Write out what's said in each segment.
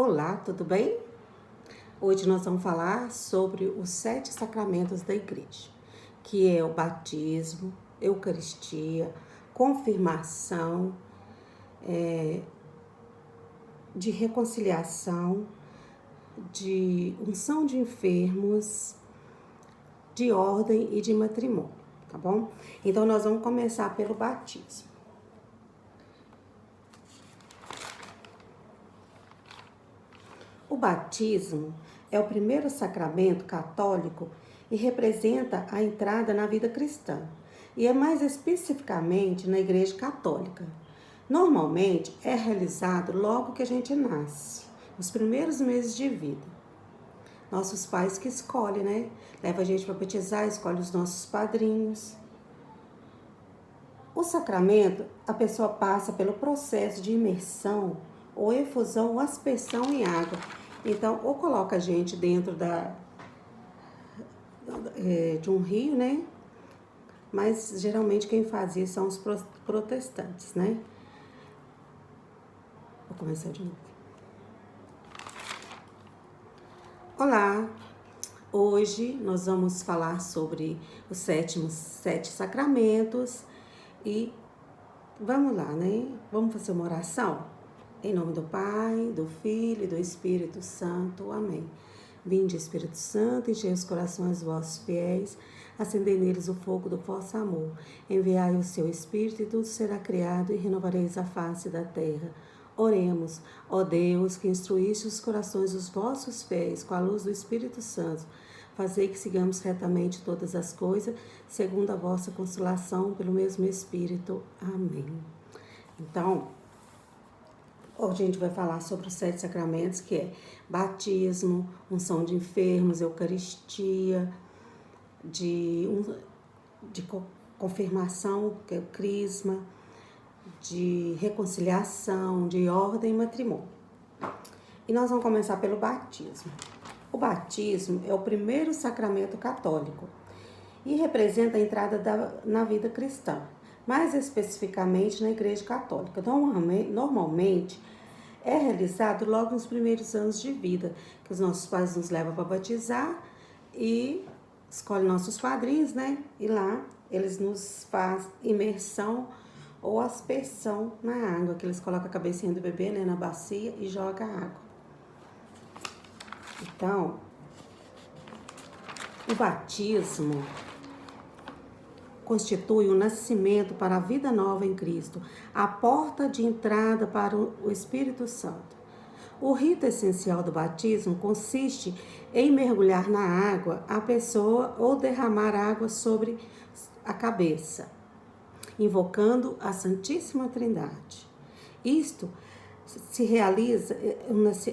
Olá, tudo bem? Hoje nós vamos falar sobre os 7 sacramentos da igreja, que é o batismo, eucaristia, confirmação, de reconciliação, de unção de enfermos, de ordem e de matrimônio, tá bom? Então nós vamos começar pelo batismo. O batismo é o primeiro sacramento católico e representa a entrada na vida cristã, e é mais especificamente na Igreja Católica. Normalmente é realizado logo que a gente nasce, nos primeiros meses de vida. Nossos pais que escolhem, né? Leva a gente para batizar, escolhe os nossos padrinhos. O sacramento, a pessoa passa pelo processo de imersão ou efusão ou aspersão em água. Então, ou coloca a gente dentro de um rio, né? Mas geralmente quem faz isso são os protestantes, né? Vou começar de novo. Olá! Hoje nós vamos falar sobre os 7 sacramentos e vamos lá, né? Vamos fazer uma oração? Em nome do Pai, do Filho e do Espírito Santo. Amém. Vinde, Espírito Santo, enchei os corações dos vossos fiéis, acendei neles o fogo do vosso amor. Enviai o seu Espírito e tudo será criado e renovareis a face da terra. Oremos, ó Deus, que instruíste os corações dos vossos fiéis com a luz do Espírito Santo. Fazei que sigamos retamente todas as coisas, segundo a vossa consolação, pelo mesmo Espírito. Amém. Então, hoje a gente vai falar sobre os 7 sacramentos, que é batismo, unção de enfermos, eucaristia, de confirmação, que é o crisma, de reconciliação, de ordem e matrimônio. E nós vamos começar pelo batismo. O batismo é o primeiro sacramento católico e representa a entrada na vida cristã, mais especificamente na Igreja Católica. Normalmente é realizado logo nos primeiros anos de vida, que os nossos pais nos levam para batizar e escolhem nossos padrinhos, né? E lá eles nos fazem imersão ou aspersão na água, que eles colocam a cabecinha do bebê, né, na bacia e jogam a água. Então, o batismo constitui o nascimento para a vida nova em Cristo, a porta de entrada para o Espírito Santo. O rito essencial do batismo consiste em mergulhar na água a pessoa ou derramar água sobre a cabeça, invocando a Santíssima Trindade. Isto se realiza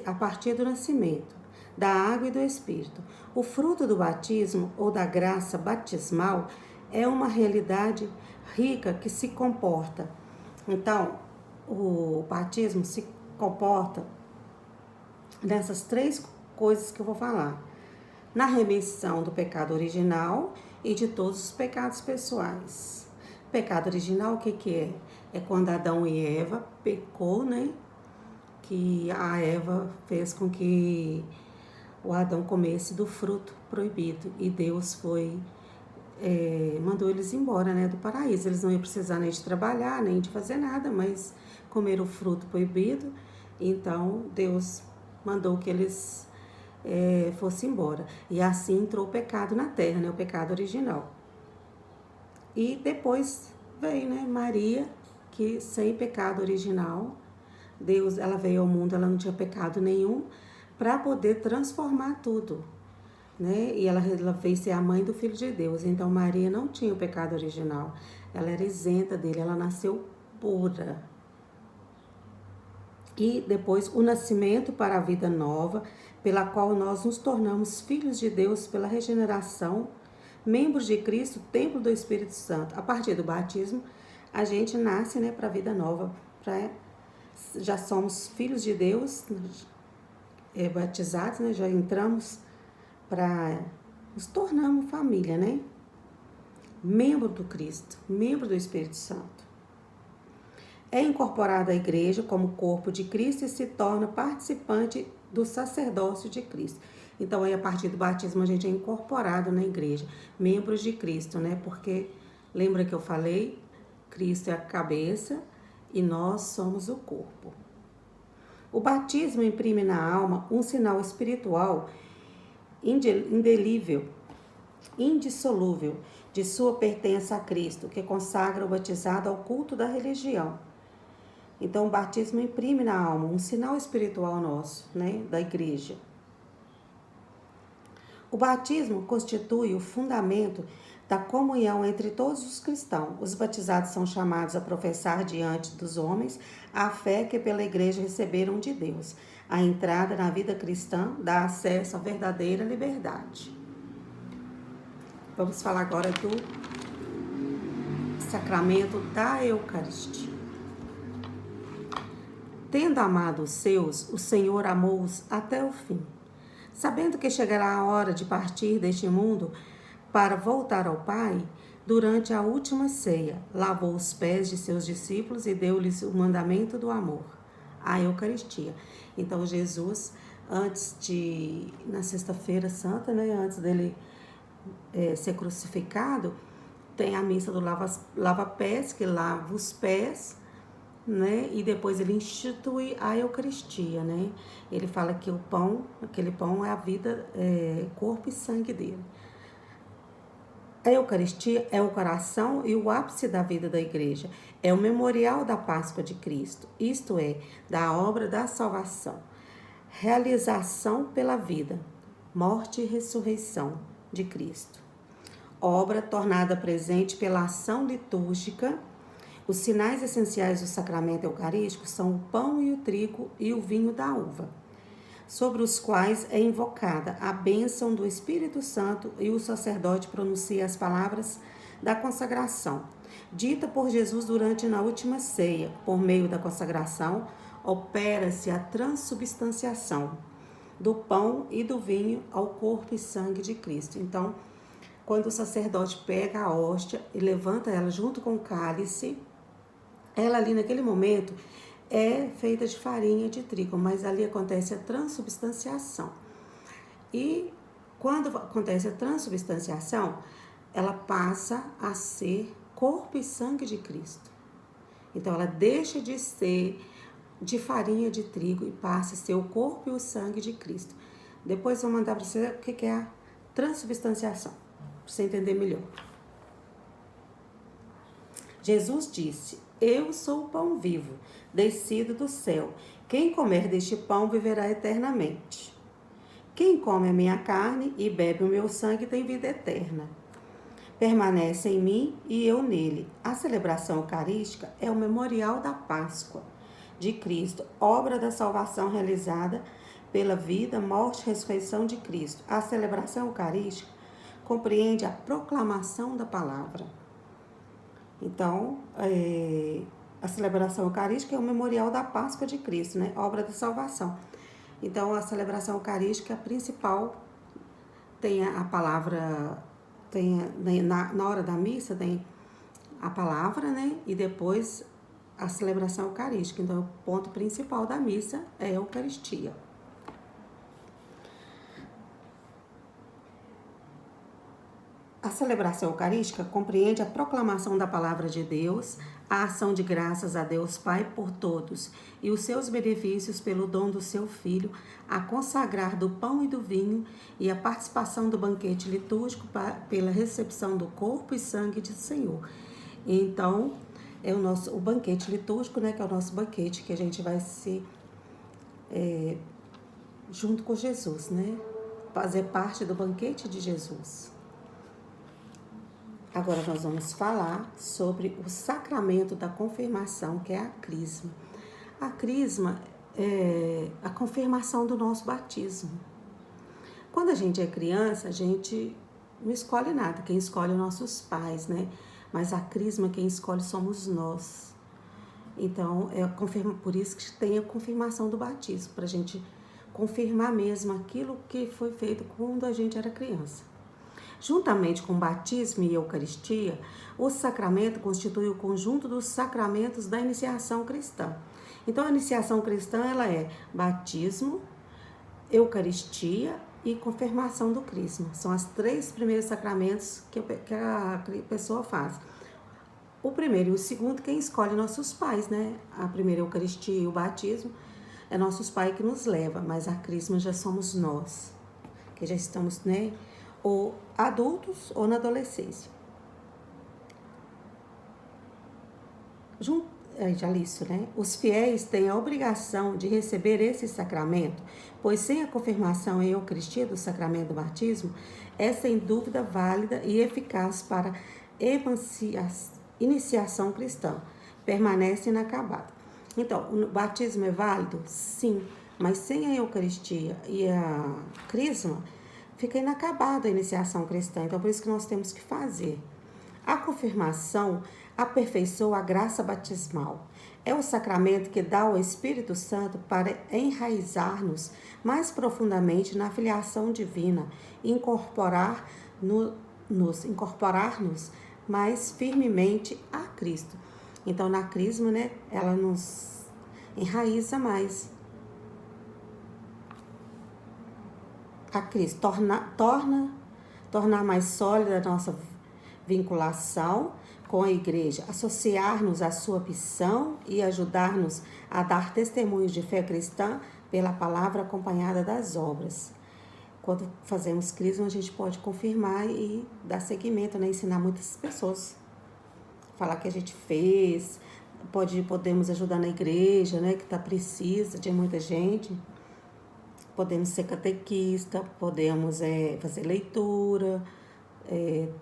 a partir do nascimento, da água e do Espírito. O fruto do batismo ou da graça batismal é uma realidade rica que se comporta. Então, o batismo se comporta nessas 3 coisas que eu vou falar: na remissão do pecado original e de todos os pecados pessoais. Pecado original, o que é? É quando Adão e Eva pecou, né? Que a Eva fez com que o Adão comesse do fruto proibido e Deus mandou eles embora, né, do paraíso. Eles não iam precisar nem de trabalhar, nem de fazer nada, mas comeram o fruto proibido, então Deus mandou que eles fossem embora. E assim entrou o pecado na terra, né, o pecado original. E depois veio, né, Maria, que sem pecado original, ela veio ao mundo, ela não tinha pecado nenhum, para poder transformar tudo, né? E ela veio ser a mãe do Filho de Deus. Então Maria não tinha o pecado original, ela era isenta dele, ela nasceu pura. E depois o nascimento para a vida nova, pela qual nós nos tornamos filhos de Deus pela regeneração, membros de Cristo, templo do Espírito Santo. A partir do batismo, a gente nasce, né, para a vida nova, já somos filhos de Deus, batizados, né, já entramos para nos tornarmos família, né? Membro do Cristo, membro do Espírito Santo. É incorporado à igreja como corpo de Cristo e se torna participante do sacerdócio de Cristo. Então, aí, a partir do batismo, a gente é incorporado na igreja, membros de Cristo, né? Porque, lembra que eu falei? Cristo é a cabeça e nós somos o corpo. O batismo imprime na alma um sinal espiritual indelível, indissolúvel, de sua pertença a Cristo, que consagra o batizado ao culto da religião. Então, o batismo imprime na alma um sinal espiritual nosso, né, da igreja. O batismo constitui o fundamento da comunhão entre todos os cristãos. Os batizados são chamados a professar diante dos homens a fé que pela igreja receberam de Deus. A entrada na vida cristã dá acesso à verdadeira liberdade. Vamos falar agora do sacramento da Eucaristia. Tendo amado os seus, o Senhor amou-os até o fim. Sabendo que chegará a hora de partir deste mundo para voltar ao Pai, durante a última ceia, lavou os pés de seus discípulos e deu-lhes o mandamento do amor, a Eucaristia. Então, Jesus, na Sexta-feira Santa, né, antes dele ser crucificado, tem a missa do lava-pés, que lava os pés, né? E depois ele institui a Eucaristia, né? Ele fala que aquele pão é a vida, corpo e sangue dele. A Eucaristia é o coração e o ápice da vida da igreja. É o memorial da Páscoa de Cristo, isto é, da obra da salvação. Realização pela vida, morte e ressurreição de Cristo. Obra tornada presente pela ação litúrgica. Os sinais essenciais do sacramento eucarístico são o pão e o trigo e o vinho da uva, sobre os quais é invocada a bênção do Espírito Santo e o sacerdote pronuncia as palavras da consagração, dita por Jesus durante na última ceia. Por meio da consagração, opera-se a transubstanciação do pão e do vinho ao corpo e sangue de Cristo. Então, quando o sacerdote pega a hóstia e levanta ela junto com o cálice, ela ali naquele momento é feita de farinha de trigo, mas ali acontece a transubstanciação. E quando acontece a transubstanciação, ela passa a ser corpo e sangue de Cristo. Então ela deixa de ser de farinha de trigo e passa a ser o corpo e o sangue de Cristo. Depois eu vou mandar para você o que é a transubstanciação, para você entender melhor. Jesus disse: eu sou o pão vivo, descido do céu. Quem comer deste pão viverá eternamente. Quem come a minha carne e bebe o meu sangue tem vida eterna. Permanece em mim e eu nele. A celebração eucarística é o memorial da Páscoa de Cristo, obra da salvação realizada pela vida, morte e ressurreição de Cristo. A celebração eucarística compreende a proclamação da palavra. Então, a celebração eucarística é o memorial da Páscoa de Cristo, né? Obra da salvação. Então, a celebração eucarística principal tem a palavra, na hora da missa tem a palavra, né? E depois a celebração eucarística. Então, o ponto principal da missa é a Eucaristia. A celebração eucarística compreende a proclamação da palavra de Deus, a ação de graças a Deus Pai por todos e os seus benefícios pelo dom do seu Filho, a consagrar do pão e do vinho e a participação do banquete litúrgico pela recepção do corpo e sangue do Senhor. Então, é o banquete litúrgico, né, que é o nosso banquete, que a gente vai se junto com Jesus, né, fazer parte do banquete de Jesus. Agora nós vamos falar sobre o sacramento da confirmação, que é a crisma. A crisma é a confirmação do nosso batismo. Quando a gente é criança, a gente não escolhe nada, quem escolhe são nossos pais, né? Mas a crisma, quem escolhe somos nós. Então, por isso que tem a confirmação do batismo, para a gente confirmar mesmo aquilo que foi feito quando a gente era criança. Juntamente com batismo e Eucaristia, o sacramento constitui o conjunto dos sacramentos da iniciação cristã. Então, a iniciação cristã ela é batismo, Eucaristia e confirmação do crisma. São os 3 primeiros sacramentos que a pessoa faz. O primeiro e o segundo, quem escolhe nossos pais, né? A primeira Eucaristia e o batismo é nossos pais que nos leva, mas a crisma já somos nós, que já estamos, né? Ou adultos ou na adolescência. Já li isso, né? Os fiéis têm a obrigação de receber esse sacramento, pois sem a confirmação em Eucaristia do sacramento do batismo, é sem dúvida válida e eficaz para iniciação cristã, permanece inacabada. Então, o batismo é válido? Sim, mas sem a Eucaristia e a crisma, fica inacabada a iniciação cristã. Então, por isso que nós temos que fazer. A confirmação aperfeiçoa a graça batismal. É o sacramento que dá ao Espírito Santo para enraizar-nos mais profundamente na filiação divina e incorporar-nos mais firmemente a Cristo. Então, na crisma, né, ela nos enraiza mais a Cristo, tornar mais sólida a nossa vinculação com a igreja, associar-nos à sua missão e ajudar-nos a dar testemunhos de fé cristã pela palavra acompanhada das obras. Quando fazemos crisma, a gente pode confirmar e dar seguimento, né? Ensinar muitas pessoas. Falar que a gente fez, podemos ajudar na igreja, né? Que precisa de muita gente. Podemos ser catequista, podemos fazer leitura,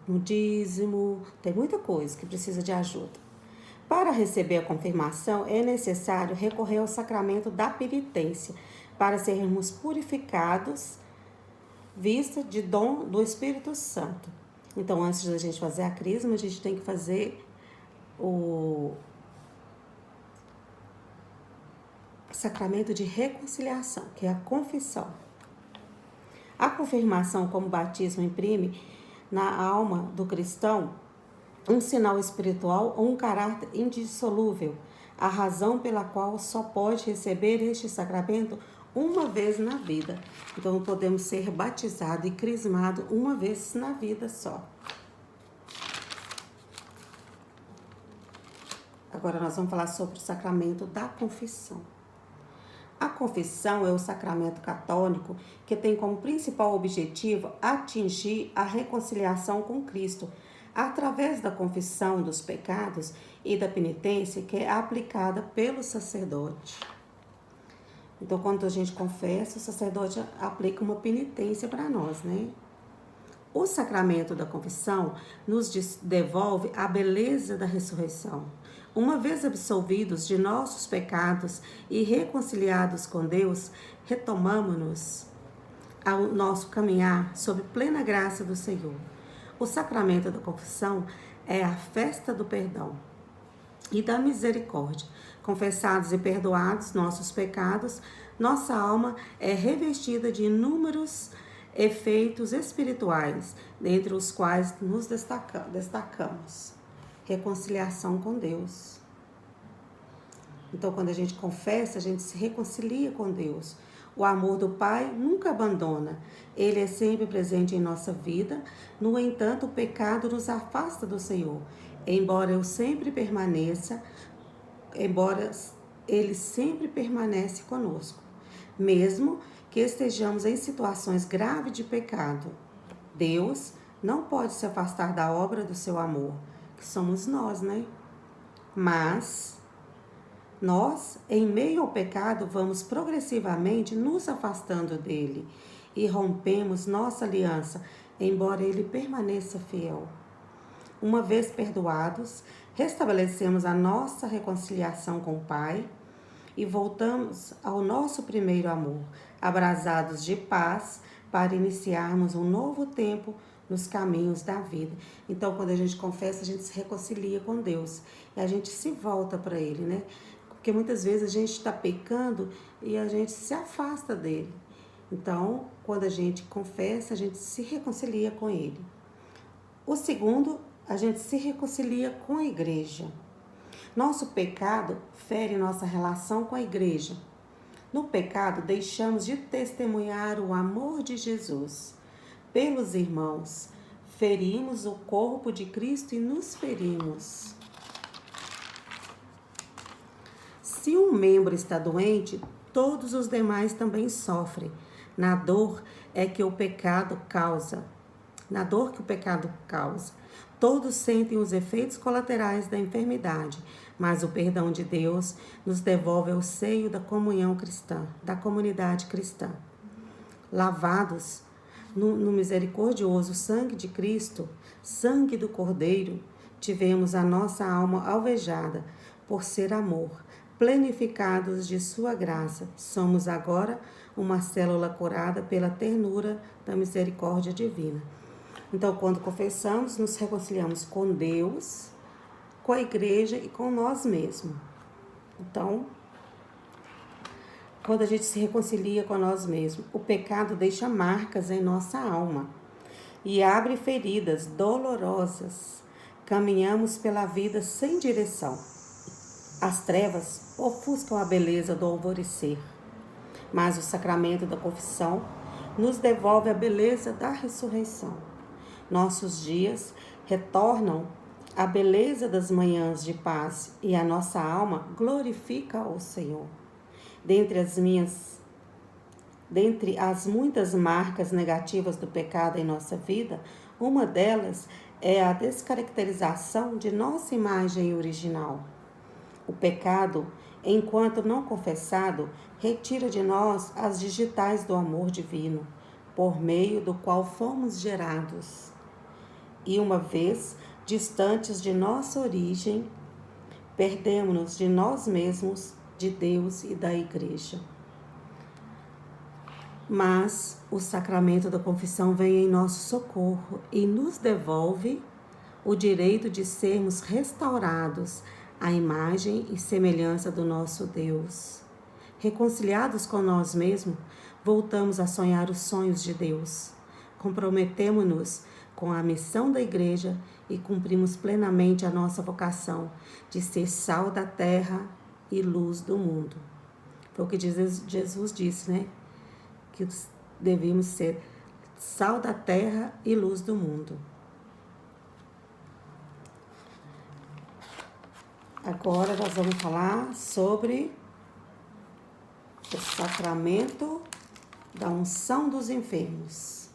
no dízimo, tem muita coisa que precisa de ajuda. Para receber a confirmação, é necessário recorrer ao sacramento da penitência, para sermos purificados, vista de dom do Espírito Santo. Então, antes da gente fazer a crisma, a gente tem que fazer o sacramento de reconciliação, que é a confissão. A confirmação, como batismo, imprime na alma do cristão um sinal espiritual ou um caráter indissolúvel, a razão pela qual só pode receber este sacramento uma vez na vida. Então, podemos ser batizados e crismados uma vez na vida só. Agora nós vamos falar sobre o sacramento da confissão. A confissão é o sacramento católico que tem como principal objetivo atingir a reconciliação com Cristo, através da confissão dos pecados e da penitência que é aplicada pelo sacerdote. Então, quando a gente confessa, o sacerdote aplica uma penitência para nós, né? O sacramento da confissão nos devolve a beleza da ressurreição. Uma vez absolvidos de nossos pecados e reconciliados com Deus, retomamos-nos ao nosso caminhar sob plena graça do Senhor. O sacramento da confissão é a festa do perdão e da misericórdia. Confessados e perdoados nossos pecados, nossa alma é revestida de inúmeros efeitos espirituais, dentre os quais nos destacamos. Reconciliação com Deus. Então, quando a gente confessa, a gente se reconcilia com Deus. O amor do Pai nunca abandona. Ele é sempre presente em nossa vida. No entanto, o pecado nos afasta do Senhor. Embora Ele sempre permanece conosco. Mesmo que estejamos em situações graves de pecado, Deus não pode se afastar da obra do seu amor, que somos nós, né? Mas nós, em meio ao pecado, vamos progressivamente nos afastando dele e rompemos nossa aliança, embora ele permaneça fiel. Uma vez perdoados, restabelecemos a nossa reconciliação com o Pai e voltamos ao nosso primeiro amor, abrasados de paz, para iniciarmos um novo tempo nos caminhos da vida. Então, quando a gente confessa, a gente se reconcilia com Deus e a gente se volta para Ele, né? Porque muitas vezes a gente está pecando e a gente se afasta dele. Então, quando a gente confessa, a gente se reconcilia com Ele. O segundo, a gente se reconcilia com a igreja. Nosso pecado fere nossa relação com a igreja. No pecado, deixamos de testemunhar o amor de Jesus pelos irmãos. Ferimos o corpo de Cristo e nos ferimos. Se um membro está doente, todos os demais também sofrem. Na dor que o pecado causa. Todos sentem os efeitos colaterais da enfermidade, mas o perdão de Deus nos devolve ao seio da comunhão cristã, da comunidade cristã. Lavados no misericordioso sangue de Cristo, sangue do Cordeiro, tivemos a nossa alma alvejada por ser amor. Plenificados de sua graça, somos agora uma célula curada pela ternura da misericórdia divina. Então, quando confessamos, nos reconciliamos com Deus, com a igreja e com nós mesmos. Então, quando a gente se reconcilia com nós mesmos, o pecado deixa marcas em nossa alma e abre feridas dolorosas. Caminhamos pela vida sem direção. As trevas ofuscam a beleza do alvorecer, mas o sacramento da confissão nos devolve a beleza da ressurreição. Nossos dias retornam à beleza das manhãs de paz e a nossa alma glorifica o Senhor. Dentre as muitas marcas negativas do pecado em nossa vida, uma delas é a descaracterização de nossa imagem original. O pecado, enquanto não confessado, retira de nós as digitais do amor divino, por meio do qual fomos gerados. E uma vez distantes de nossa origem, perdemos-nos de nós mesmos, de Deus e da igreja. Mas o sacramento da confissão vem em nosso socorro e nos devolve o direito de sermos restaurados à imagem e semelhança do nosso Deus. Reconciliados com nós mesmos, voltamos a sonhar os sonhos de Deus. Comprometemo-nos com a missão da igreja e cumprimos plenamente a nossa vocação de ser sal da terra e luz do mundo. Foi o que Jesus disse, né? Que devemos ser sal da terra e luz do mundo. Agora nós vamos falar sobre o sacramento da unção dos enfermos.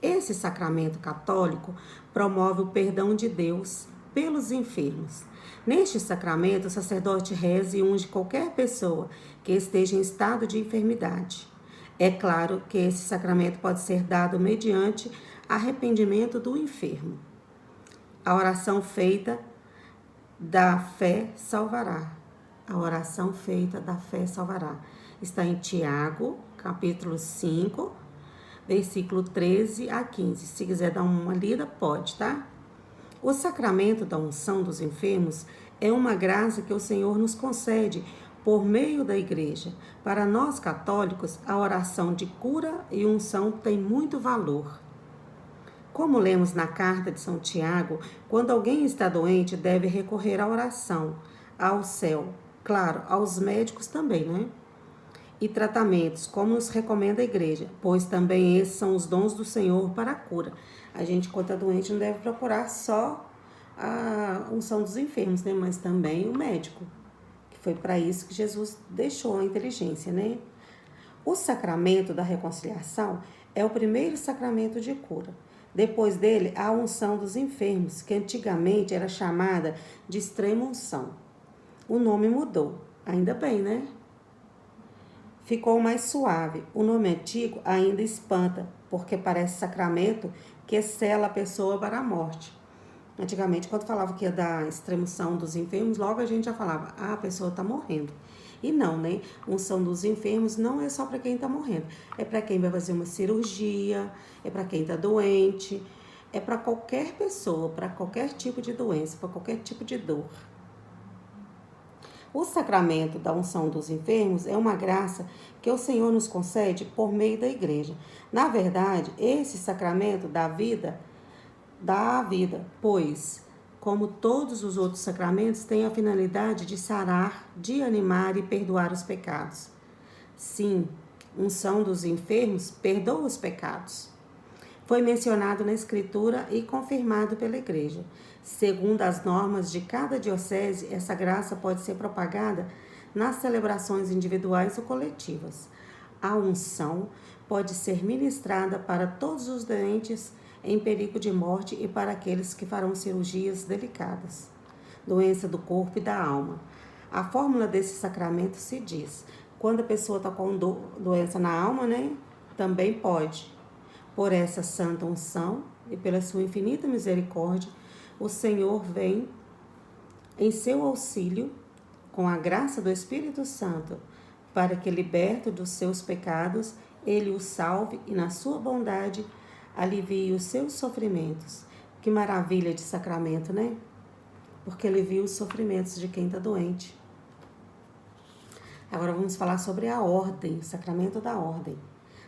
Esse sacramento católico promove o perdão de Deus pelos enfermos. Neste sacramento, o sacerdote reza e unge qualquer pessoa que esteja em estado de enfermidade. É claro que esse sacramento pode ser dado mediante arrependimento do enfermo. A oração feita da fé salvará. A oração feita da fé salvará. Está em Tiago, capítulo 5, versículo 13 a 15. Se quiser dar uma lida, pode, tá? O sacramento da unção dos enfermos é uma graça que o Senhor nos concede por meio da igreja. Para nós católicos, a oração de cura e unção tem muito valor. Como lemos na carta de São Tiago, quando alguém está doente, deve recorrer à oração, ao céu, claro, aos médicos também, né? E tratamentos, como nos recomenda a igreja, pois também esses são os dons do Senhor para a cura. A gente, quando está doente, não deve procurar só a unção dos enfermos, né? Mas também o médico, que foi para isso que Jesus deixou a inteligência, né? O sacramento da reconciliação é o primeiro sacramento de cura. Depois dele, a unção dos enfermos, que antigamente era chamada de extrema unção. O nome mudou, ainda bem, né? Ficou mais suave. O nome antigo ainda espanta, porque parece sacramento que sela a pessoa para a morte. Antigamente, quando falava que ia dar extrema-unção dos enfermos, logo a gente já falava, a pessoa está morrendo. E não, né? Unção dos enfermos não é só para quem está morrendo. É para quem vai fazer uma cirurgia, é para quem está doente, é para qualquer pessoa, para qualquer tipo de doença, para qualquer tipo de dor. O sacramento da unção dos enfermos é uma graça que o Senhor nos concede por meio da igreja. Na verdade, esse sacramento dá a vida, pois, como todos os outros sacramentos, tem a finalidade de sarar, de animar e perdoar os pecados. Sim, unção dos enfermos perdoa os pecados. Foi mencionado na Escritura e confirmado pela Igreja. Segundo as normas de cada diocese, essa graça pode ser propagada nas celebrações individuais ou coletivas. A unção pode ser ministrada para todos os doentes em perigo de morte e para aqueles que farão cirurgias delicadas, doença do corpo e da alma. A fórmula desse sacramento se diz: quando a pessoa está com doença na alma, né, também pode. Por essa santa unção e pela sua infinita misericórdia, o Senhor vem em seu auxílio com a graça do Espírito Santo, para que, liberto dos seus pecados, ele o salve e, na sua bondade, alivie os seus sofrimentos. Que maravilha de sacramento, né? Porque alivia os sofrimentos de quem está doente. Agora vamos falar sobre a ordem, o sacramento da ordem.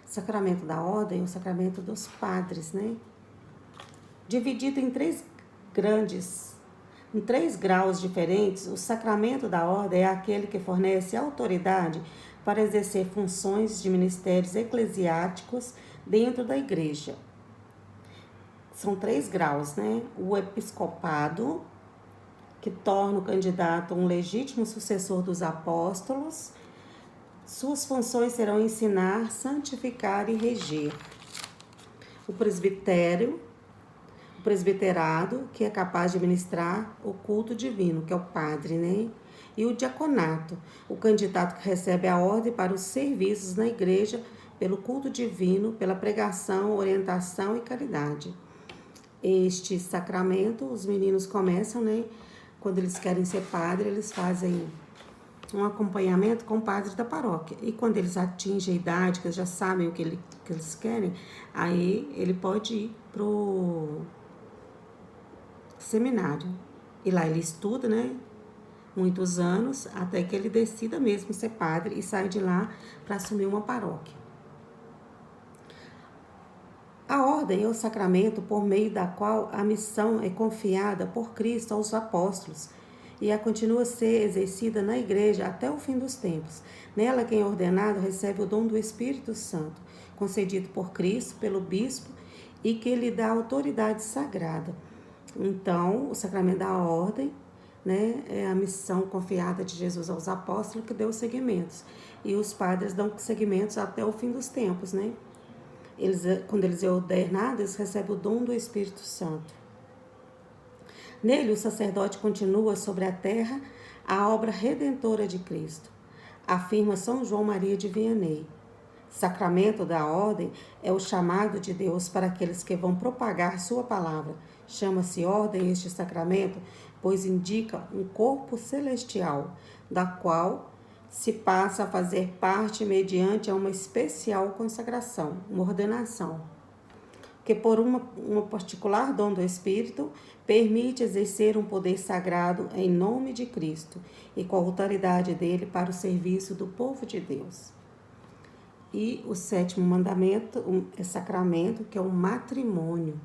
O sacramento da ordem é o sacramento dos padres, né? Dividido em três graus diferentes, o sacramento da ordem é aquele que fornece autoridade para exercer funções de ministérios eclesiásticos dentro da igreja. São 3 graus, né? O episcopado, que torna o candidato um legítimo sucessor dos apóstolos. Suas funções serão ensinar, santificar e reger. O presbiterado, que é capaz de ministrar o culto divino, que é o padre, né? E o diaconato, o candidato que recebe a ordem para os serviços na igreja pelo culto divino, pela pregação, orientação e caridade. Este sacramento, os meninos começam, né? Quando eles querem ser padre, eles fazem um acompanhamento com o padre da paróquia. E quando eles atingem a idade, que eles já sabem o que eles querem, aí ele pode ir pro seminário. E lá ele estuda, né? Muitos anos, até que ele decida mesmo ser padre e sai de lá para assumir uma paróquia. A ordem é o sacramento por meio da qual a missão é confiada por Cristo aos apóstolos e a continua a ser exercida na igreja até o fim dos tempos. Nela, quem é ordenado recebe o dom do Espírito Santo, concedido por Cristo, pelo bispo, e que lhe dá autoridade sagrada. Então, o sacramento da ordem, né, é a missão confiada de Jesus aos apóstolos que deu seguimentos. E os padres dão seguimentos até o fim dos tempos, né? Quando eles são ordenados, eles recebem o dom do Espírito Santo. Nele, o sacerdote continua sobre a terra a obra redentora de Cristo, afirma São João Maria de Vianney. Sacramento da ordem é o chamado de Deus para aqueles que vão propagar sua palavra. Chama-se ordem este sacramento, pois indica um corpo celestial, da qual se passa a fazer parte mediante uma especial consagração, uma ordenação, que por uma particular dom do Espírito permite exercer um poder sagrado em nome de Cristo e com a autoridade dele para o serviço do povo de Deus. E o 7º mandamento é sacramento, que é o matrimônio.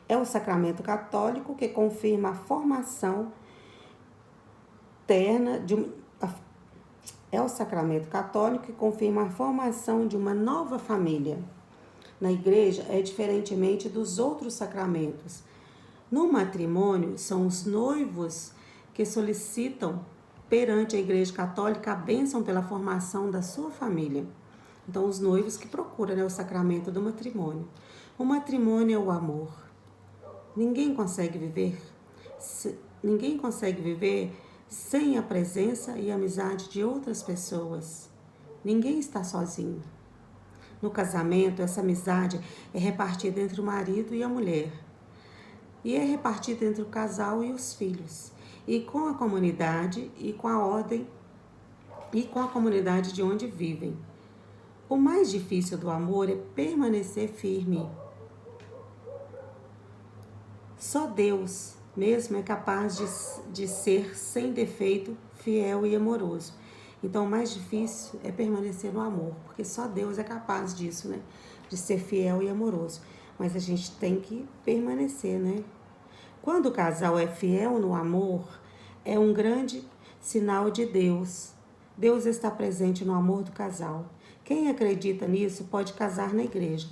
É o sacramento católico que confirma a formação terna É o sacramento católico que confirma a formação de uma nova família. Na igreja é diferentemente dos outros sacramentos. No matrimônio, são os noivos que solicitam perante a Igreja Católica a bênção pela formação da sua família. Então, os noivos que procuram, né, o sacramento do matrimônio. O matrimônio é o amor. Ninguém consegue viver sem a presença e amizade de outras pessoas. Ninguém está sozinho. No casamento, essa amizade é repartida entre o marido e a mulher. E é repartida entre o casal e os filhos. E com a comunidade e com a ordem e com a comunidade de onde vivem. O mais difícil do amor é permanecer firme. Só Deus mesmo é capaz de ser sem defeito, fiel e amoroso. Então, o mais difícil é permanecer no amor, porque só Deus é capaz disso, né? De ser fiel e amoroso. Mas a gente tem que permanecer, né? Quando o casal é fiel no amor, é um grande sinal de Deus, Deus está presente no amor do casal. Quem acredita nisso pode casar na igreja.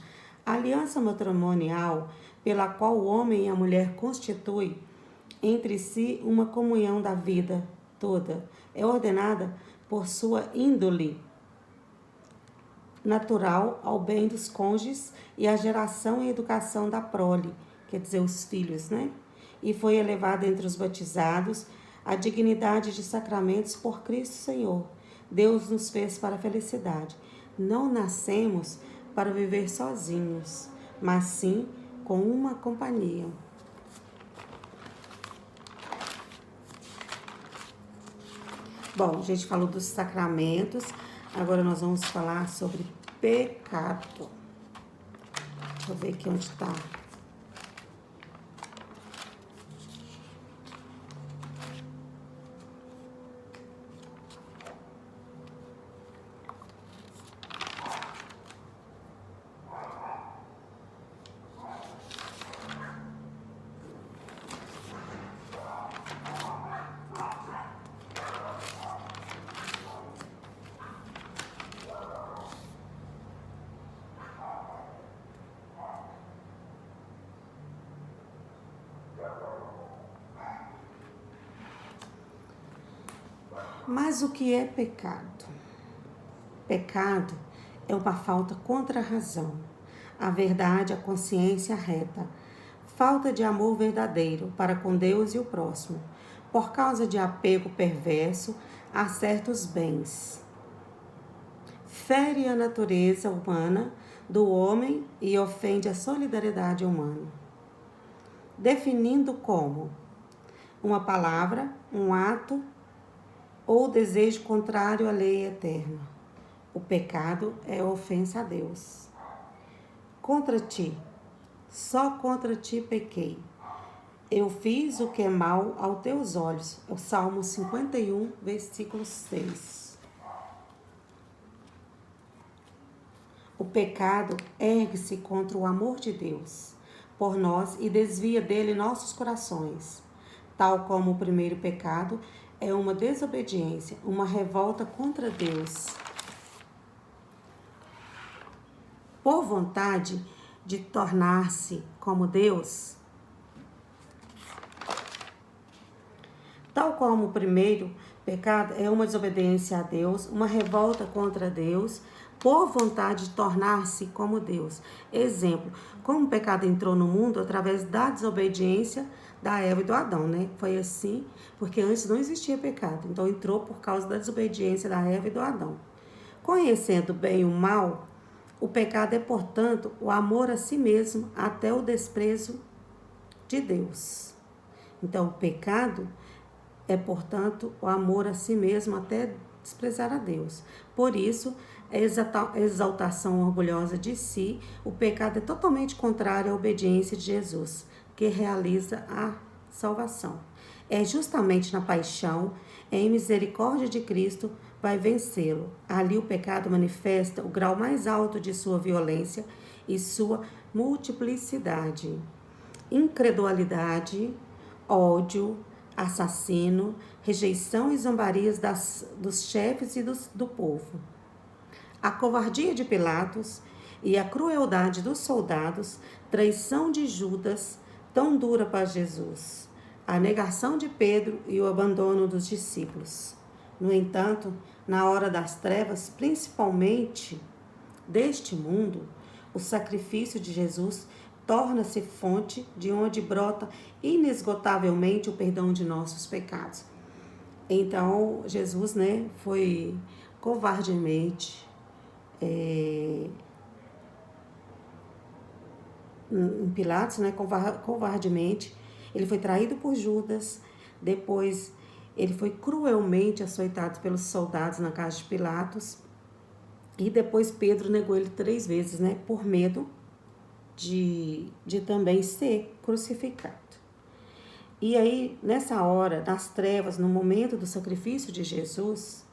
A aliança matrimonial, pela qual o homem e a mulher constituem entre si uma comunhão da vida toda, é ordenada por sua índole natural ao bem dos cônjuges e à geração e educação da prole, quer dizer, os filhos, né? E foi elevada entre os batizados a dignidade de sacramentos por Cristo Senhor. Deus nos fez para a felicidade. Não nascemos para viver sozinhos, mas sim com uma companhia. Bom, a gente falou dos sacramentos, agora nós vamos falar sobre pecado. Deixa eu ver aqui onde está. Mas o que é pecado? Pecado é uma falta contra a razão, a verdade, a consciência reta, falta de amor verdadeiro para com Deus e o próximo, por causa de apego perverso a certos bens. Fere a natureza humana do homem e ofende a solidariedade humana. Definindo como uma palavra, um ato ou desejo contrário à lei eterna. O pecado é ofensa a Deus. Contra ti, só contra ti pequei. Eu fiz o que é mal aos teus olhos. É o Salmo 51, versículo 6. O pecado ergue-se contra o amor de Deus por nós e desvia dele nossos corações. Tal como o primeiro pecado é uma desobediência, uma revolta contra Deus. Por vontade de tornar-se como Deus, tal como o primeiro pecado é uma desobediência a Deus, uma revolta contra Deus, por vontade de tornar-se como Deus. Exemplo, como o pecado entrou no mundo através da desobediência da Eva e do Adão, né? Foi assim, porque antes não existia pecado, então entrou por causa da desobediência da Eva e do Adão. Conhecendo bem o mal, o pecado é, portanto, o amor a si mesmo até o desprezo de Deus. Então, o pecado é, portanto, o amor a si mesmo até desprezar a Deus. Por isso, a exaltação orgulhosa de si, o pecado é totalmente contrário à obediência de Jesus, que realiza a salvação. É justamente na paixão, em misericórdia de Cristo, vai vencê-lo. Ali o pecado manifesta o grau mais alto de sua violência e sua multiplicidade. Incredulidade, ódio, assassino, rejeição e zombarias dos chefes e do povo. A covardia de Pilatos e a crueldade dos soldados, traição de Judas, tão dura para Jesus, a negação de Pedro e o abandono dos discípulos. No entanto, na hora das trevas, principalmente deste mundo, o sacrifício de Jesus torna-se fonte de onde brota inesgotavelmente o perdão de nossos pecados. Então, Jesus, né, foi covardemente em Pilatos, né, covardemente, ele foi traído por Judas, depois ele foi cruelmente açoitado pelos soldados na casa de Pilatos, e depois Pedro negou ele 3 vezes, né, por medo de também ser crucificado. E aí, nessa hora, nas trevas, no momento do sacrifício de Jesus,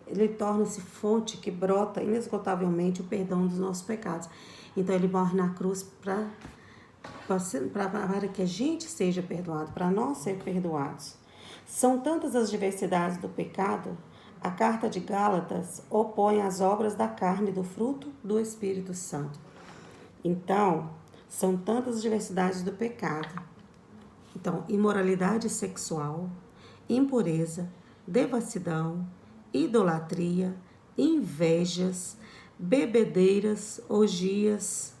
ele torna-se fonte que brota inesgotavelmente o perdão dos nossos pecados. Então, ele morre na cruz para que a gente seja perdoado, para nós ser perdoados. São tantas as diversidades do pecado, A carta de Gálatas opõe as obras da carne do fruto do Espírito Santo. Então, são tantas diversidades do pecado. Então, imoralidade sexual, impureza, devassidão, idolatria, invejas, bebedeiras, orgias,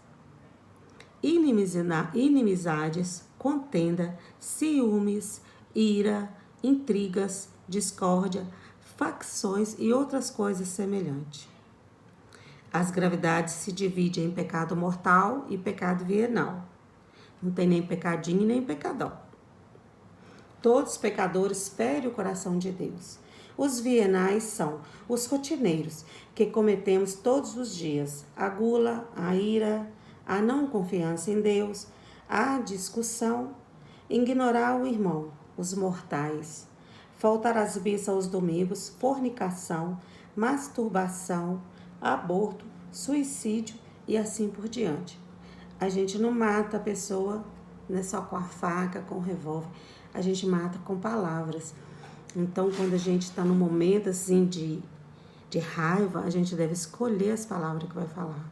inimizades, contenda, ciúmes, ira, intrigas, discórdia, facções e outras coisas semelhantes. As gravidades se dividem em pecado mortal e pecado venial. Não tem nem pecadinho nem pecadão. Todos os pecadores ferem o coração de Deus. Os vienais são os rotineiros que cometemos todos os dias: a gula, a ira, a não confiança em Deus, a discussão, ignorar o irmão, os mortais, faltar às missas aos domingos, fornicação, masturbação, aborto, suicídio e assim por diante. A gente não mata a pessoa, não é só com a faca, com o revólver, a gente mata com palavras. Então, quando a gente está num momento assim de raiva, a gente deve escolher as palavras que vai falar.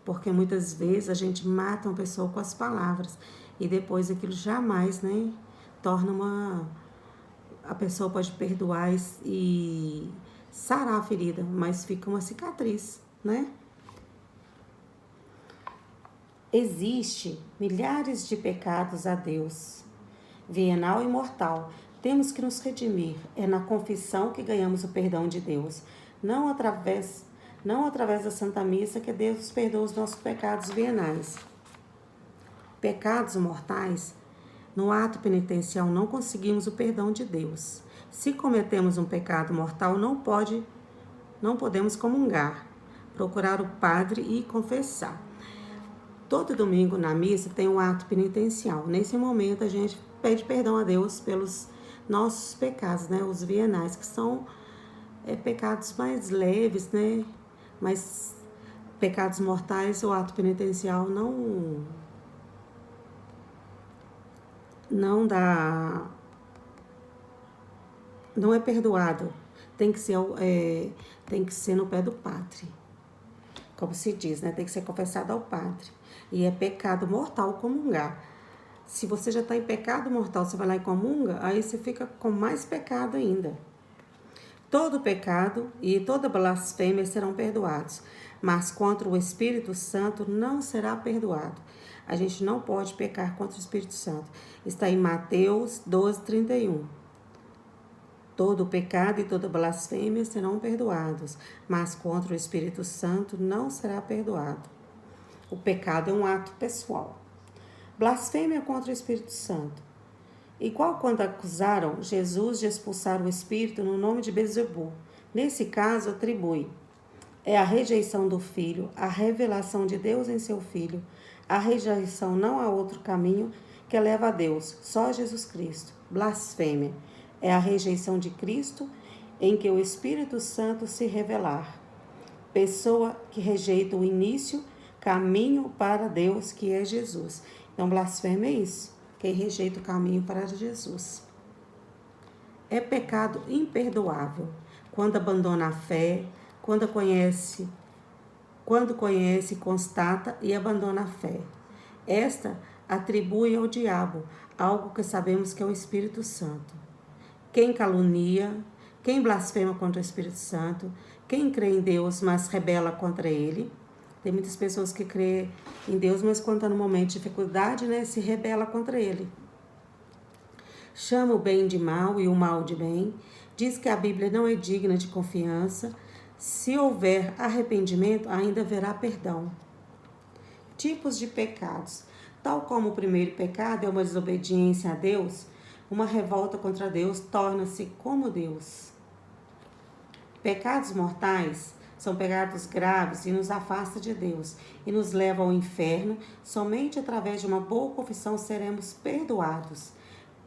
Porque muitas vezes a gente mata uma pessoa com as palavras e depois aquilo jamais, né, torna uma... A pessoa pode perdoar e sarar a ferida, mas fica uma cicatriz, né? Existe milhares de pecados a Deus, venal e mortal. Temos que nos redimir. É na confissão que ganhamos o perdão de Deus, não através da Santa Missa que Deus perdoa os nossos pecados venais. Pecados mortais, no ato penitencial não conseguimos o perdão de Deus. Se cometemos um pecado mortal, não podemos comungar, procurar o padre e confessar. Todo domingo na missa tem um ato penitencial. Nesse momento a gente pede perdão a Deus pelos nossos pecados, né? Os venais, que são pecados mais leves, né? Mas pecados mortais, o ato penitencial não é perdoado. Tem que ser no pé do padre. Como se diz, né? Tem que ser confessado ao padre. E é pecado mortal comungar. Se você já está em pecado mortal, você vai lá e comunga, aí você fica com mais pecado ainda. Todo pecado e toda blasfêmia serão perdoados, mas contra o Espírito Santo não será perdoado. A gente não pode pecar contra o Espírito Santo. Está em Mateus 12:31. Todo pecado e toda blasfêmia serão perdoados, mas contra o Espírito Santo não será perdoado. O pecado é um ato pessoal. Blasfêmia contra o Espírito Santo. Igual quando acusaram Jesus de expulsar o Espírito no nome de Beelzebul. Nesse caso, atribui. É a rejeição do Filho, a revelação de Deus em seu Filho, a rejeição não há outro caminho que leva a Deus, só Jesus Cristo. Blasfêmia. É a rejeição de Cristo em que o Espírito Santo se revelar. Pessoa que rejeita o início, caminho para Deus, que é Jesus. Então, blasfêmia é isso, quem rejeita o caminho para Jesus. É pecado imperdoável quando abandona a fé, quando conhece, constata e abandona a fé. Esta atribui ao diabo algo que sabemos que é o Espírito Santo. Quem calunia, quem blasfema contra o Espírito Santo, quem crê em Deus, mas rebela contra ele. Tem muitas pessoas que crêem em Deus, mas quando está no momento de dificuldade, né, se rebela contra ele. Chama o bem de mal e o mal de bem. Diz que a Bíblia não é digna de confiança. Se houver arrependimento, ainda haverá perdão. Tipos de pecados. Tal como o primeiro pecado é uma desobediência a Deus, uma revolta contra Deus torna-se como Deus. Pecados mortais são pecados graves e nos afasta de Deus e nos leva ao inferno. Somente através de uma boa confissão seremos perdoados.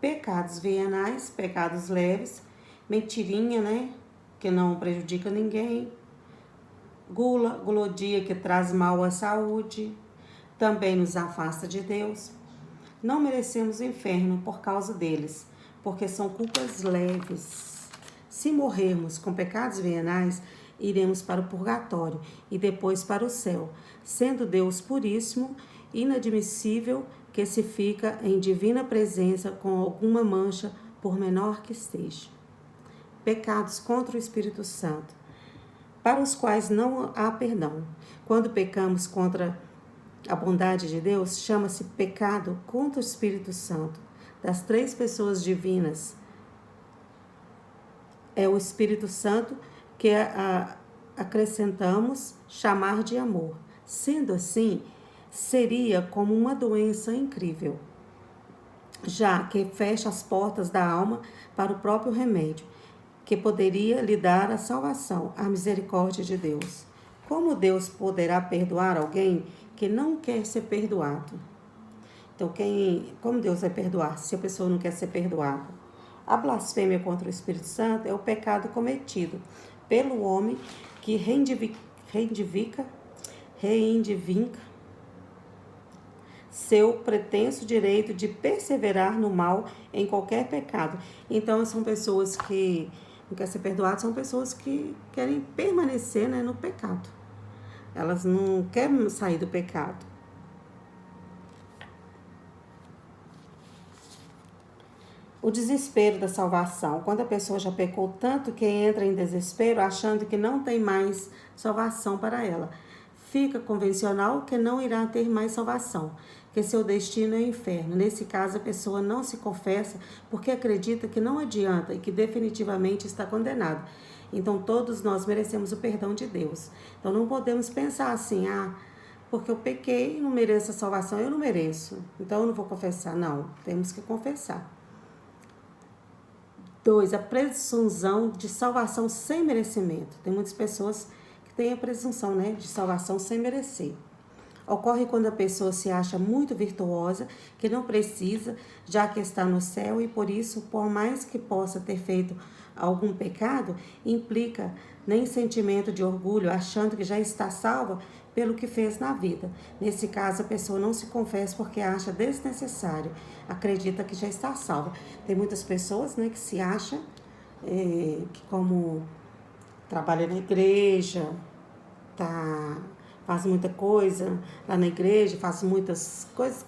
Pecados venais, pecados leves, mentirinha, né? Que não prejudica ninguém. Gula, gulodia que traz mal à saúde, também nos afasta de Deus. Não merecemos o inferno por causa deles, porque são culpas leves. Se morrermos com pecados veniais, iremos para o purgatório e depois para o céu, sendo Deus puríssimo, inadmissível, que se fica em divina presença com alguma mancha, por menor que esteja. Pecados contra o Espírito Santo, para os quais não há perdão. Quando pecamos contra a bondade de Deus, chama-se pecado contra o Espírito Santo. Das 3 pessoas divinas, é o Espírito Santo que acrescentamos chamar de amor. Sendo assim, seria como uma doença incrível, já que fecha as portas da alma para o próprio remédio, que poderia lhe dar a salvação, a misericórdia de Deus. Como Deus poderá perdoar alguém que não quer ser perdoado? Então, como Deus vai perdoar se a pessoa não quer ser perdoada? A blasfêmia contra o Espírito Santo é o pecado cometido pelo homem que reivindica seu pretenso direito de perseverar no mal em qualquer pecado. Então, são pessoas que não querem ser perdoadas, são pessoas que querem permanecer, né, no pecado. Elas não querem sair do pecado. O desespero da salvação. Quando a pessoa já pecou tanto que entra em desespero, achando que não tem mais salvação para ela. Fica convencional que não irá ter mais salvação, que seu destino é o inferno. Nesse caso, a pessoa não se confessa porque acredita que não adianta e que definitivamente está condenada. Então, todos nós merecemos o perdão de Deus. Então, não podemos pensar assim, porque eu pequei e não mereço a salvação, eu não mereço, então eu não vou confessar. Não, temos que confessar. 2, a presunção de salvação sem merecimento. Tem muitas pessoas que têm a presunção, né, de salvação sem merecer. Ocorre quando a pessoa se acha muito virtuosa, que não precisa, já que está no céu, e por isso, por mais que possa ter feito algum pecado, implica nem sentimento de orgulho, achando que já está salva pelo que fez na vida. Nesse caso, a pessoa não se confessa porque acha desnecessário, acredita que já está salva. Tem muitas pessoas, né, que se acham que como trabalha na igreja, faz muita coisa lá na igreja, faz muitas coisas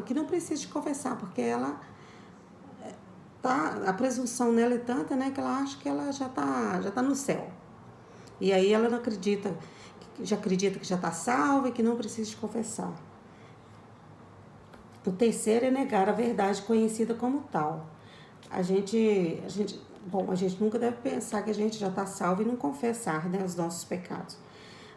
que não precisa de confessar, porque ela a presunção nela é tanta, né, que ela acha que ela já tá no céu. E aí ela não acredita, já acredita que já está salva e que não precisa de confessar. O terceiro é negar a verdade conhecida como tal. A gente nunca deve pensar que a gente já está salvo e não confessar, né, os nossos pecados.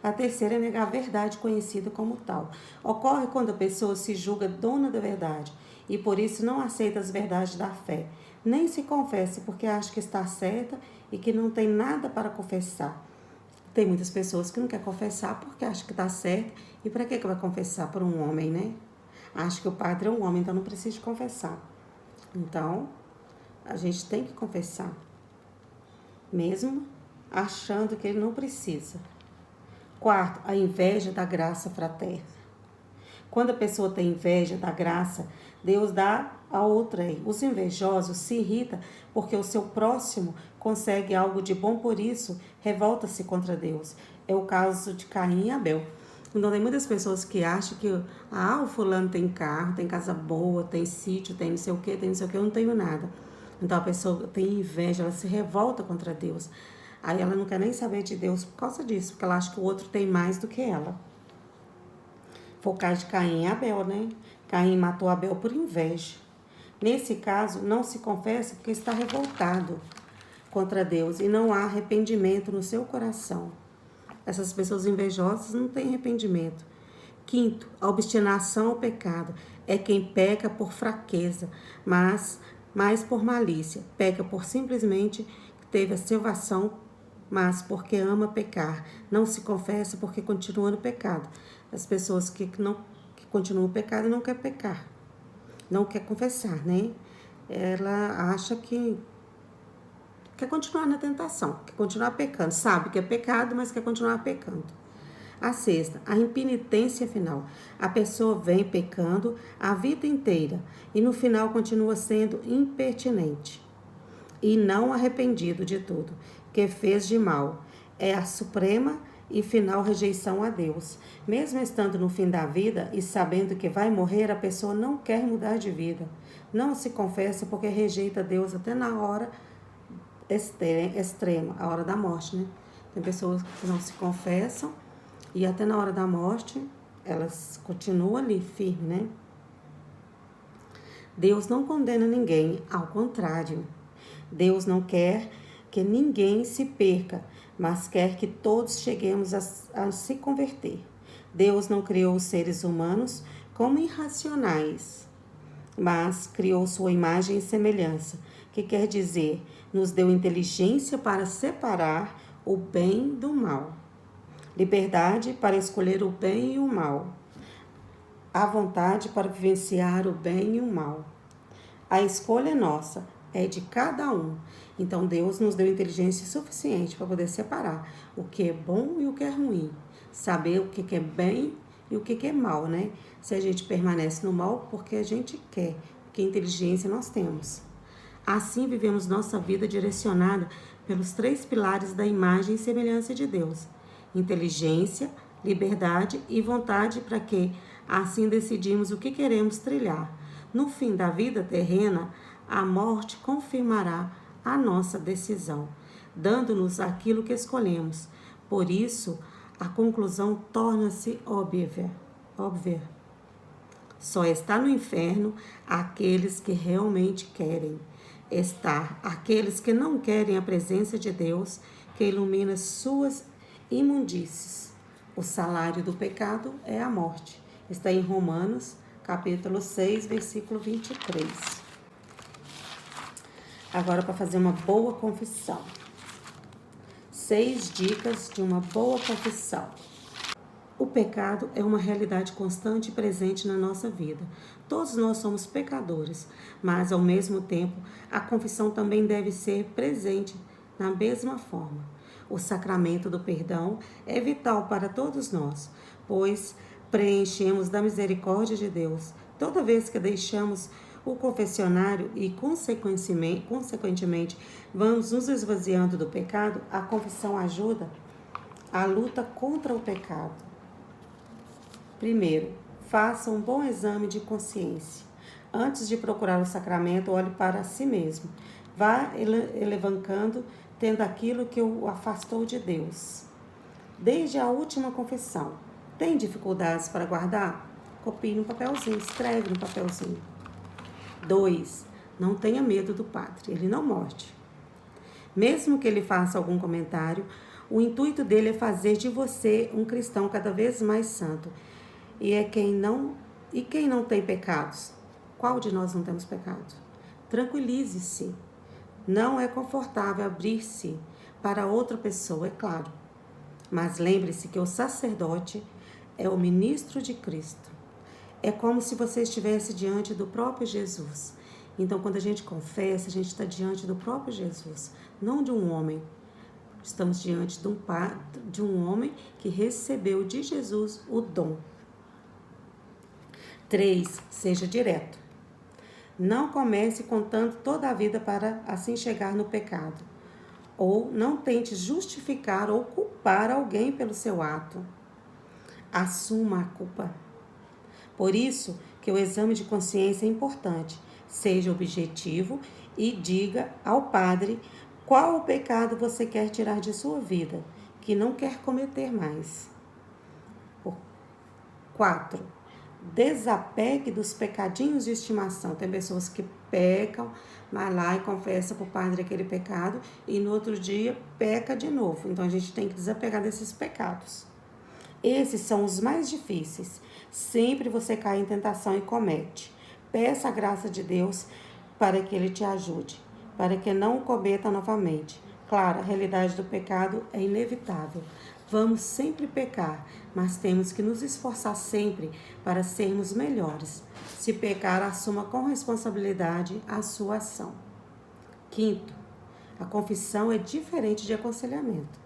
A terceira é negar a verdade conhecida como tal. Ocorre quando a pessoa se julga dona da verdade e por isso não aceita as verdades da fé. Nem se confessa porque acha que está certa e que não tem nada para confessar. Tem muitas pessoas que não querem confessar porque acham que está certo. E para que vai confessar por um homem, né? Acha que o padre é um homem, então não precisa de confessar. Então, a gente tem que confessar, mesmo achando que ele não precisa. 4, a inveja da graça fraterna. Quando a pessoa tem inveja da graça, Deus dá a outrem. Os invejosos se irritam porque o seu próximo consegue algo de bom, por isso revolta-se contra Deus. É o caso de Caim e Abel. Então tem muitas pessoas que acham que o fulano tem carro, tem casa boa, tem sítio, tem não sei o que, eu não tenho nada. Então a pessoa tem inveja, ela se revolta contra Deus. Aí ela não quer nem saber de Deus por causa disso, porque ela acha que o outro tem mais do que ela. Foi o caso de Caim e Abel, né? Caim matou Abel por inveja. Nesse caso, não se confessa porque está revoltado contra Deus e não há arrependimento no seu coração. Essas pessoas invejosas não têm arrependimento. 5, a obstinação ao pecado. É quem peca por fraqueza, mas por malícia. Peca por simplesmente teve a salvação, mas porque ama pecar. Não se confessa porque continua no pecado. As pessoas que continuam no pecado e não quer pecar, não quer confessar, né? Ela acha que quer continuar na tentação, quer continuar pecando. Sabe que é pecado, mas quer continuar pecando. A 6, a impenitência final. A pessoa vem pecando a vida inteira e no final continua sendo impertinente. e não arrependido de tudo que fez de mal. É a suprema e final rejeição a Deus. Mesmo estando no fim da vida e sabendo que vai morrer, a pessoa não quer mudar de vida. Não se confessa porque rejeita Deus até na hora extrema, a hora da morte, né? Tem pessoas que não se confessam e até na hora da morte elas continuam ali firme, né? Deus não condena ninguém, ao contrário. Deus não quer que ninguém se perca, mas quer que todos cheguemos a se converter. Deus não criou os seres humanos como irracionais, mas criou sua imagem e semelhança, que quer dizer, nos deu inteligência para separar o bem do mal, liberdade para escolher o bem e o mal, a vontade para vivenciar o bem e o mal. A escolha é nossa, é de cada um. Então Deus nos deu inteligência suficiente para poder separar o que é bom e o que é ruim, saber o que é bem e o que é mal, né? Se a gente permanece no mal porque a gente quer, porque inteligência nós temos. Assim vivemos nossa vida direcionada pelos 3 pilares da imagem e semelhança de Deus: inteligência, liberdade e vontade, para que assim decidimos o que queremos trilhar. No fim da vida terrena, a morte confirmará a nossa decisão, dando-nos aquilo que escolhemos. Por isso, a conclusão torna-se óbvia. Só está no inferno aqueles que realmente querem estar, aqueles que não querem a presença de Deus, que ilumina suas imundícies. O salário do pecado é a morte. Está em Romanos, capítulo 6, versículo 23. Agora, para fazer uma boa confissão. 6 dicas de uma boa confissão. O pecado é uma realidade constante e presente na nossa vida. Todos nós somos pecadores, mas ao mesmo tempo, a confissão também deve ser presente na mesma forma. O sacramento do perdão é vital para todos nós, pois preenchemos da misericórdia de Deus. Toda vez que deixamos o confessionário e, consequentemente, vamos nos esvaziando do pecado, a confissão ajuda a luta contra o pecado. Primeiro, faça um bom exame de consciência. Antes de procurar o sacramento, olhe para si mesmo. Vá elevando, tendo aquilo que o afastou de Deus. Desde a última confissão, tem dificuldades para guardar? Copie no papelzinho, escreve no papelzinho. 2. Não tenha medo do padre, ele não morde. Mesmo que ele faça algum comentário, o intuito dele é fazer de você um cristão cada vez mais santo. E quem não tem pecados? Qual de nós não temos pecado? Tranquilize-se. Não é confortável abrir-se para outra pessoa, é claro. Mas lembre-se que o sacerdote é o ministro de Cristo. É como se você estivesse diante do próprio Jesus. Então, quando a gente confessa, a gente está diante do próprio Jesus, não de um homem. Estamos diante de um homem que recebeu de Jesus o dom. 3. Seja direto. Não comece contando toda a vida para assim chegar no pecado. Ou não tente justificar ou culpar alguém pelo seu ato. Assuma a culpa. Por isso que o exame de consciência é importante. Seja objetivo e diga ao padre qual o pecado você quer tirar de sua vida, que não quer cometer mais. 4. Desapegue dos pecadinhos de estimação. Tem pessoas que pecam, vai lá e confessa para o padre aquele pecado e no outro dia peca de novo. Então a gente tem que desapegar desses pecados. Esses são os mais difíceis. Sempre você cai em tentação e comete. Peça a graça de Deus para que Ele te ajude, para que não o cometa novamente. Claro, a realidade do pecado é inevitável. Vamos sempre pecar, mas temos que nos esforçar sempre para sermos melhores. Se pecar, assuma com responsabilidade a sua ação. 5. A confissão é diferente de aconselhamento.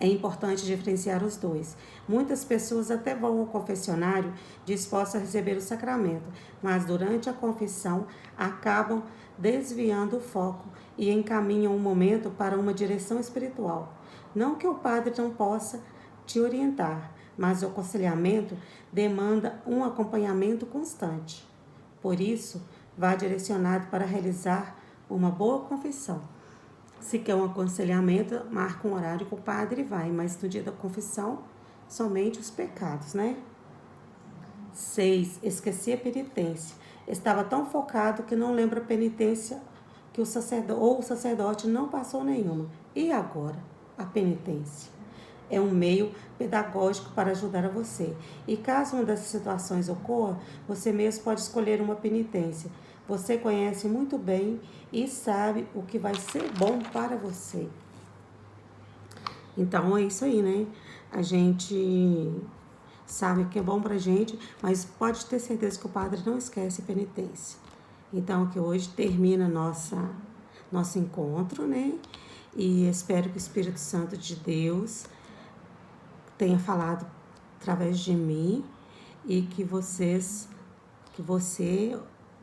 É importante diferenciar os dois. Muitas pessoas até vão ao confessionário dispostas a receber o sacramento, mas durante a confissão acabam desviando o foco e encaminham o momento para uma direção espiritual. Não que o padre não possa te orientar, mas o aconselhamento demanda um acompanhamento constante. Por isso, vá direcionado para realizar uma boa confissão. Se quer um aconselhamento, marca um horário com o padre e vai, mas no dia da confissão, somente os pecados, né? 6. Esqueci a penitência. Estava tão focado que não lembra a penitência que o sacerdote não passou nenhuma. E agora? A penitência é um meio pedagógico para ajudar a você. E caso uma dessas situações ocorra, você mesmo pode escolher uma penitência. Você conhece muito bem e sabe o que vai ser bom para você. Então é isso aí, né? A gente sabe que é bom pra gente, mas pode ter certeza que o padre não esquece a penitência. Então que hoje termina nosso encontro, né? E espero que o Espírito Santo de Deus tenha falado através de mim e que você,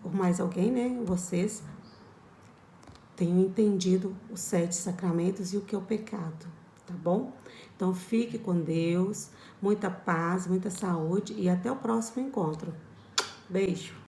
ou mais alguém, né? Vocês tenham entendido os 7 sacramentos e o que é o pecado, tá bom? Então fique com Deus, muita paz, muita saúde e até o próximo encontro. Beijo!